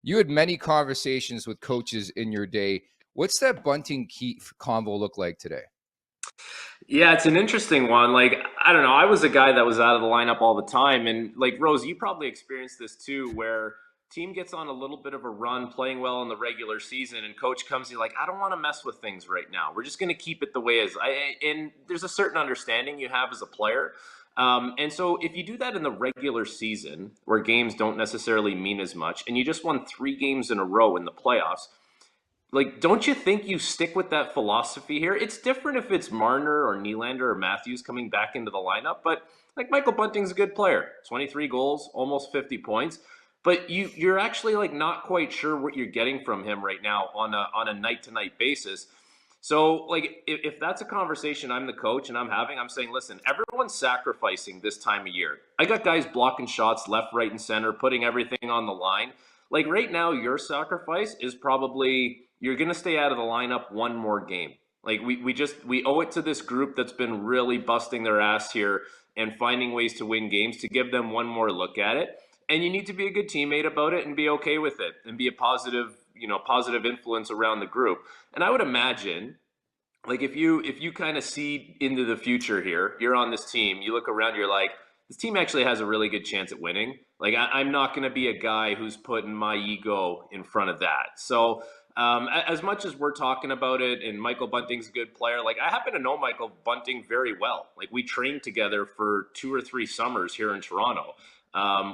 You had many conversations with coaches in your day. What's that Bunting Keefe convo look like today? Yeah, it's an interesting one. Like, I don't know. I was a guy that was out of the lineup all the time. And like Rose, you probably experienced this too, where team gets on a little bit of a run, playing well in the regular season, and coach comes in like, I don't want to mess with things right now. We're just going to keep it the way it is. And there's a certain understanding you have as a player. And so if you do that in the regular season, where games don't necessarily mean as much, and you just won 3 games in a row in the playoffs, like, don't you think you stick with that philosophy here? It's different if it's Marner or Nylander or Matthews coming back into the lineup, but like Michael Bunting's a good player. 23 goals, almost 50 points. But you're actually like not quite sure what you're getting from him right now on a night to night basis. So like if that's a conversation I'm the coach and I'm having, I'm saying, listen, everyone's sacrificing this time of year. I got guys blocking shots left, right, and center, putting everything on the line. Like right now, your sacrifice is probably you're going to stay out of the lineup one more game. Like we owe it to this group that's been really busting their ass here and finding ways to win games to give them one more look at it. And you need to be a good teammate about it and be okay with it and be a positive, positive influence around the group. And I would imagine like if you kind of see into the future here, you're on this team, you look around, you're like, this team actually has a really good chance at winning. Like I'm not going to be a guy who's putting my ego in front of that. So as much as we're talking about it, and Michael Bunting's a good player, like I happen to know Michael Bunting very well. Like we trained together for 2 or 3 summers here in Toronto.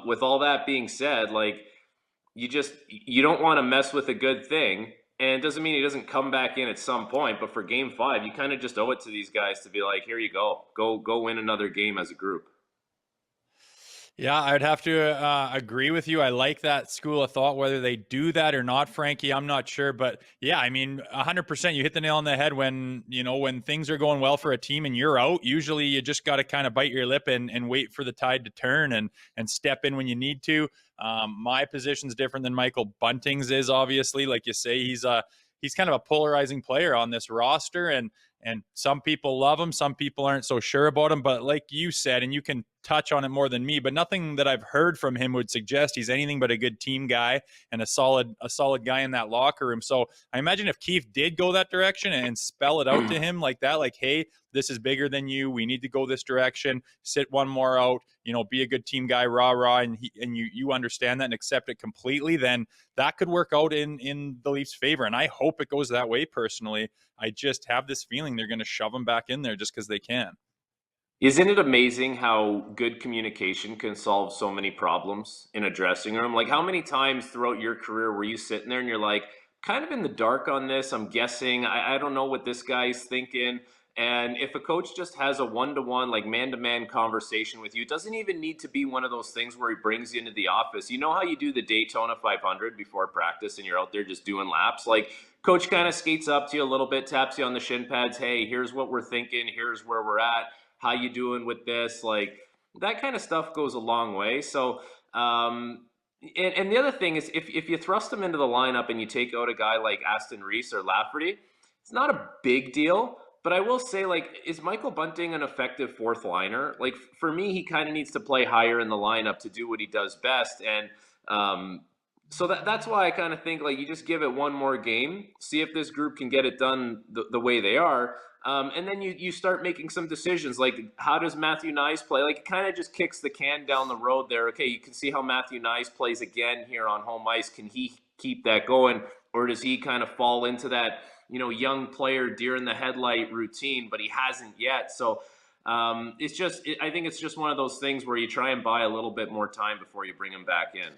With all that being said, like you don't want to mess with a good thing. And it doesn't mean he doesn't come back in at some point, but for game 5, you kind of just owe it to these guys to be like, here you go. Go win another game as a group. Yeah, I would have to agree with you. I like that school of thought. Whether they do that or not, Frankie, I'm not sure. But yeah, I mean, 100%. You hit the nail on the head when when things are going well for a team and you're out. Usually, you just got to kind of bite your lip and wait for the tide to turn and step in when you need to. My position's different than Michael Bunting's is. Obviously, like you say, he's kind of a polarizing player on this roster, and some people love him, some people aren't so sure about him. But like you said, and you can touch on it more than me, but nothing that I've heard from him would suggest he's anything but a good team guy and a solid guy in that locker room. So I imagine if Keefe did go that direction and spell it out to him like that, like, hey, this is bigger than you. We need to go this direction. Sit one more out. Be a good team guy, rah rah, and you understand that and accept it completely. Then that could work out in the Leafs' favor, and I hope it goes that way. Personally, I just have this feeling they're going to shove him back in there just because they can. Isn't it amazing how good communication can solve so many problems in a dressing room? Like, how many times throughout your career were you sitting there and you're like, kind of in the dark on this? I'm guessing. I don't know what this guy's thinking. And if a coach just has a one-to-one, like man-to-man conversation with you, it doesn't even need to be one of those things where he brings you into the office. You know how you do the Daytona 500 before practice and you're out there just doing laps? Like, coach kind of skates up to you a little bit, taps you on the shin pads. Hey, here's what we're thinking. Here's where we're at. How you doing with this? Like that kind of stuff goes a long way. So and the other thing is if you thrust them into the lineup and you take out a guy like Aston Reese or Lafferty, it's not a big deal. But I will say, like, is Michael Bunting an effective fourth liner? Like, for me, he kind of needs to play higher in the lineup to do what he does best. And so that's why I kind of think, like, you just give it one more game, see if this group can get it done the way they are. And then you start making some decisions, like, how does Matthew Nyes play? Like, it kind of just kicks the can down the road there. Okay, you can see how Matthew Nyes plays again here on home ice. Can he keep that going? Or does he kind of fall into that, young player deer in the headlight routine, but he hasn't yet. So I think it's just one of those things where you try and buy a little bit more time before you bring him back in.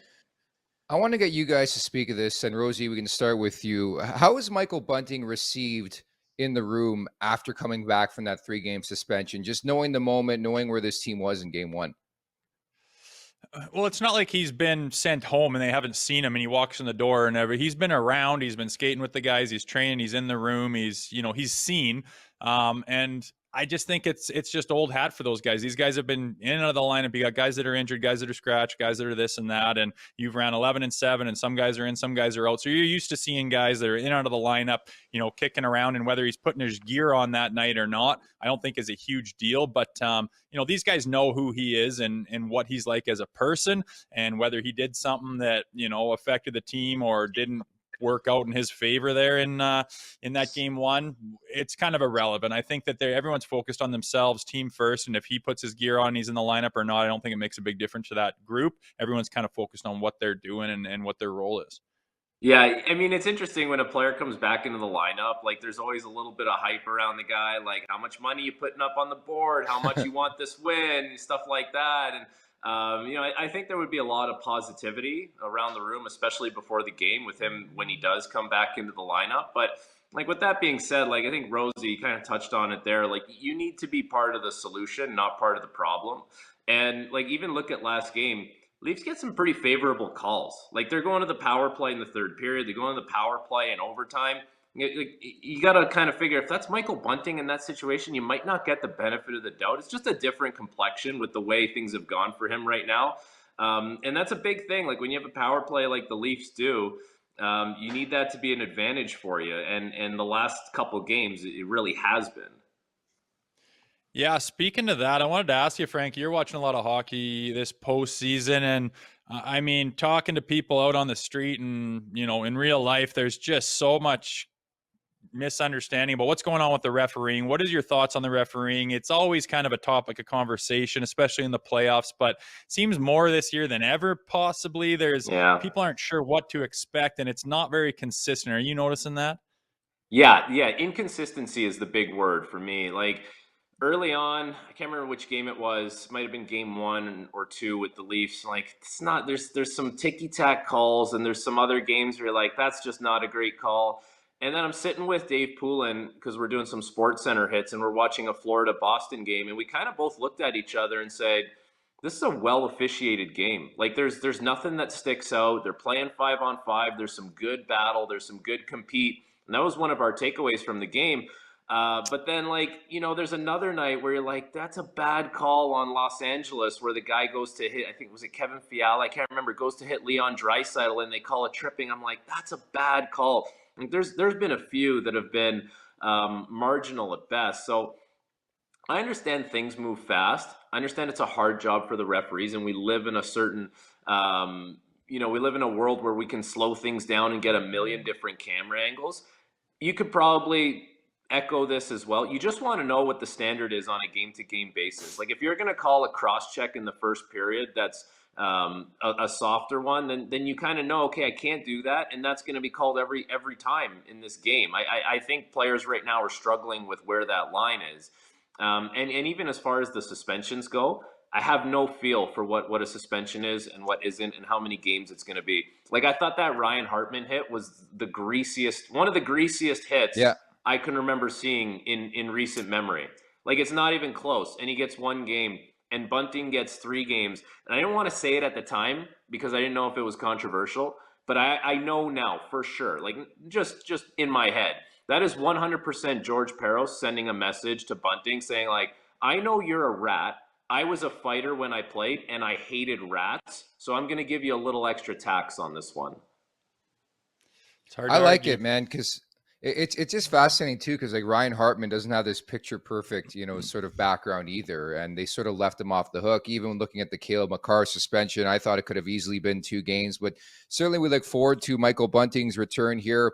I want to get you guys to speak of this. And Rosie, we can start with you. How is Michael Bunting received in the room after coming back from that 3-game suspension? Just knowing the moment, knowing where this team was in game 1. Well, it's not like he's been sent home and they haven't seen him and he walks in the door and everything. He's been around. He's been skating with the guys. He's training. He's in the room. He's seen. And I just think it's just old hat for those guys. These guys have been in and out of the lineup. You got guys that are injured, guys that are scratched, guys that are this and that, and you've ran 11-7, and some guys are in, some guys are out. So you're used to seeing guys that are in and out of the lineup, kicking around, and whether he's putting his gear on that night or not, I don't think is a huge deal. But these guys know who he is and what he's like as a person, and whether he did something that affected the team or didn't work out in his favor there in that game one, it's kind of irrelevant. I think that everyone's focused on themselves, team first, and if he puts his gear on, he's in the lineup or not, I don't think it makes a big difference to that group. Everyone's kind of focused on what they're doing and what their role is. Yeah, I mean, it's interesting when a player comes back into the lineup, like there's always a little bit of hype around the guy, like how much money you putting up on the board, how much you want this win, stuff like that. And I think there would be a lot of positivity around the room, especially before the game with him when he does come back into the lineup. But like with that being said, like I think Rosie kind of touched on it there. Like you need to be part of the solution, not part of the problem. And like even look at last game, Leafs get some pretty favorable calls. Like they're going to the power play in the third period, they're going to the power play in overtime. You got to kind of figure if that's Michael Bunting in that situation, you might not get the benefit of the doubt. It's just a different complexion with the way things have gone for him right now. And that's a big thing. Like when you have a power play like the Leafs do, you need that to be an advantage for you. And the last couple games, it really has been. Yeah, speaking of that, I wanted to ask you, Frankie, you're watching a lot of hockey this postseason, and I mean, talking to people out on the street and, in real life, there's just so much misunderstanding about what's going on with the refereeing. What is your thoughts on the refereeing? It's always kind of a topic of conversation, especially in the playoffs, but it seems more this year than ever, possibly. People aren't sure what to expect, and it's not very consistent. Are you noticing that? Yeah. Inconsistency is the big word for me. Like early on, I can't remember which game it was. Might have been game 1 or 2 with the Leafs. Like it's not. There's some ticky tack calls, and there's some other games where you're like, that's just not a great call. And then I'm sitting with Dave Poulin because we're doing some Sports Center hits, and we're watching a Florida Boston game, and we kind of both looked at each other and said, this is a well officiated game. Like there's nothing that sticks out. They're playing 5-on-5. There's some good battle. There's some good compete. And that was one of our takeaways from the game. But then, there's another night where you're like, that's a bad call on Los Angeles where the guy goes to hit, I think, was it Kevin Fiala? I can't remember, goes to hit Leon Draisaitl and they call it tripping. I'm like, that's a bad call. Like, there's been a few that have been marginal at best. So I understand things move fast. I understand it's a hard job for the referees, and we live in a certain we live in a world where we can slow things down and get a million different camera angles. You could probably echo this as well. You just want to know what the standard is on a game-to-game basis. Like if you're going to call a cross-check in the first period that's a softer one, then you kind of know, okay, I can't do that, and that's going to be called every time in this game. I think players right now are struggling with where that line is. And even as far as the suspensions go, I have no feel for what a suspension is and what isn't and how many games it's going to be. Like I thought that Ryan Hartman hit was one of the greasiest hits I can remember seeing in recent memory. Like it's not even close, and he gets 1 game, and Bunting gets 3 games. And I didn't want to say it at the time because I didn't know if it was controversial, but I know now for sure, like just in my head, that is 100% George Peros sending a message to Bunting saying like, I know you're a rat. I was a fighter when I played, and I hated rats, so I'm going to give you a little extra tax on this one. It's hard. I like it, man, because it's just fascinating too. Because like Ryan Hartman doesn't have this picture perfect, sort of background either, and they sort of left him off the hook. Even looking at the Caleb McCarr suspension, I thought it could have easily been 2 games, but certainly we look forward to Michael Bunting's return here.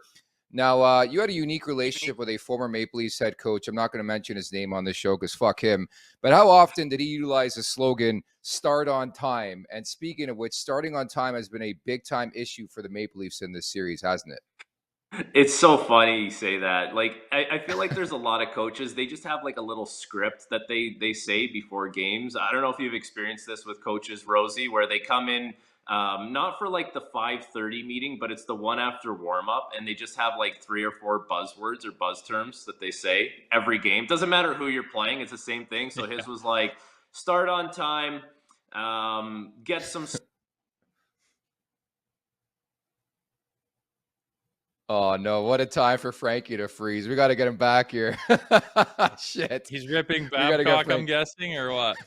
Now, you had a unique relationship with a former Maple Leafs head coach. I'm not going to mention his name on this show because fuck him. But how often did he utilize the slogan, start on time? And speaking of which, starting on time has been a big-time issue for the Maple Leafs in this series, hasn't it? It's so funny you say that. Like, I feel like there's a lot of coaches, they just have like a little script that they say before games. I don't know if you've experienced this with coaches, Rosie, where they come in not for like the 5:30 meeting, but it's the one after warm up, and they just have like 3 or 4 buzzwords or buzz terms that they say every game. Doesn't matter who you're playing; it's the same thing. So his was like, start on time, get some Oh no, what a time for Frankie to freeze. We got to get him back here. Shit. He's ripping We got to get Babcock, I'm Frank. guessing, or what?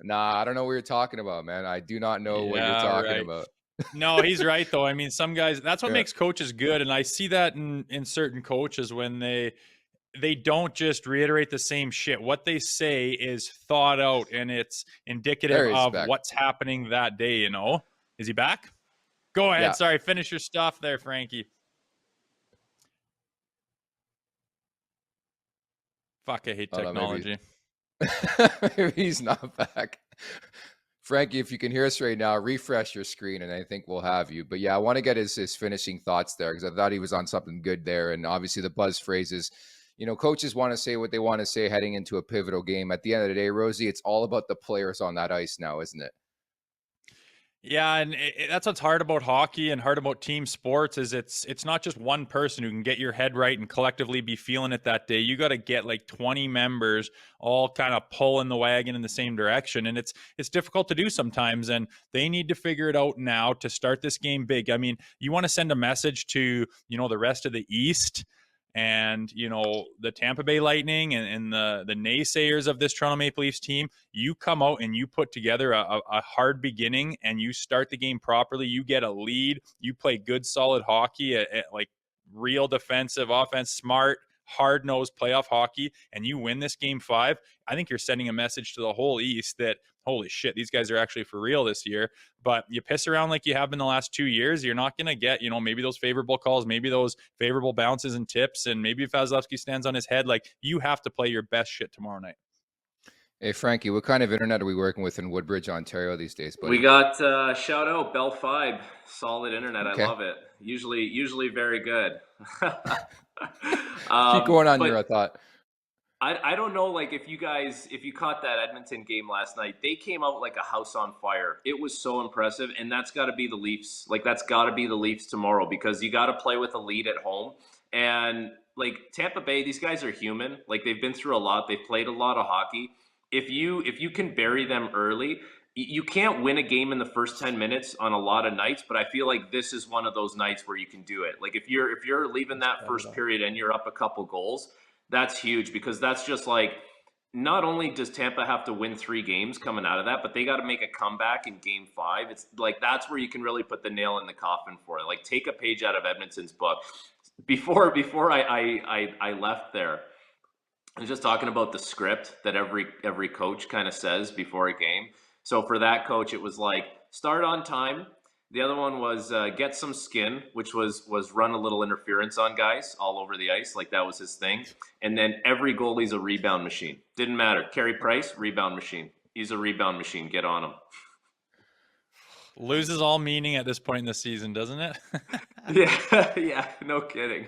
Nah, I don't know what you're talking about, man. I do not know what you're Yeah, talking right. about. No, he's right though. I mean, some guys, that's what Yeah, makes coaches good, and I see that in certain coaches when they don't just reiterate the same shit. What they say is thought out and it's indicative there he is of back. what's happening that day, you know? Is he back? Go ahead. Yeah. Sorry, finish your stuff there, Frankie. Fuck, I hate Hold on, technology. maybe he's not back. Frankie, if you can hear us right now, refresh your screen and I think we'll have you. But yeah, I want to get his finishing thoughts there because I thought he was on something good there. And obviously the buzz phrases, coaches want to say what they want to say heading into a pivotal game. At the end of the day, Rosie, it's all about the players on that ice now, isn't it? Yeah, and that's what's hard about hockey and hard about team sports is it's not just one person who can get your head right and collectively be feeling it that day. You got to get like 20 members all kind of pulling the wagon in the same direction, and it's difficult to do sometimes. And they need to figure it out now to start this game big. I mean, you want to send a message to the rest of the East and the Tampa Bay Lightning and the naysayers of this Toronto Maple Leafs team. You come out and you put together a hard beginning and you start the game properly. You get a lead. You play good, solid hockey at like real defensive, offense, smart, hard-nosed playoff hockey, and you win this game 5. I think you're sending a message to the whole East that holy shit, these guys are actually for real this year. But you piss around like you have been the last 2 years, you're not going to get, maybe those favorable calls, maybe those favorable bounces and tips, and maybe if Vasilevsky stands on his head, like you have to play your best shit tomorrow night. Hey, Frankie, what kind of internet are we working with in Woodbridge, Ontario these days, buddy? We got shout out Bell 5, solid internet. I Okay. love it. Usually very good. Keep going on But your thought. I don't know, like if you caught that Edmonton game last night, they came out like a house on fire. It was so impressive, and that's got to be the Leafs. Like that's got to be the Leafs tomorrow because you got to play with a lead at home. And like Tampa Bay, these guys are human. Like they've been through a lot. They've played a lot of hockey. If you can bury them early, you can't win a game in the first 10 minutes on a lot of nights, but I feel like this is one of those nights where you can do it. Like if you're leaving that first period and you're up a couple goals, that's huge because that's just like not only does Tampa have to win 3 games coming out of that, but they got to make a comeback in game 5. It's like that's where you can really put the nail in the coffin for it. Like take a page out of Edmonton's book. Before I left there, I was just talking about the script that every coach kind of says before a game. So for that coach, it was like start on time. The other one was get some skin, which was run a little interference on guys all over the ice, like that was his thing. And then every goalie's a rebound machine. Didn't matter. Carey Price, rebound machine. He's a rebound machine. Get on him. Loses all meaning at this point in the season, doesn't it? Yeah, yeah, no kidding.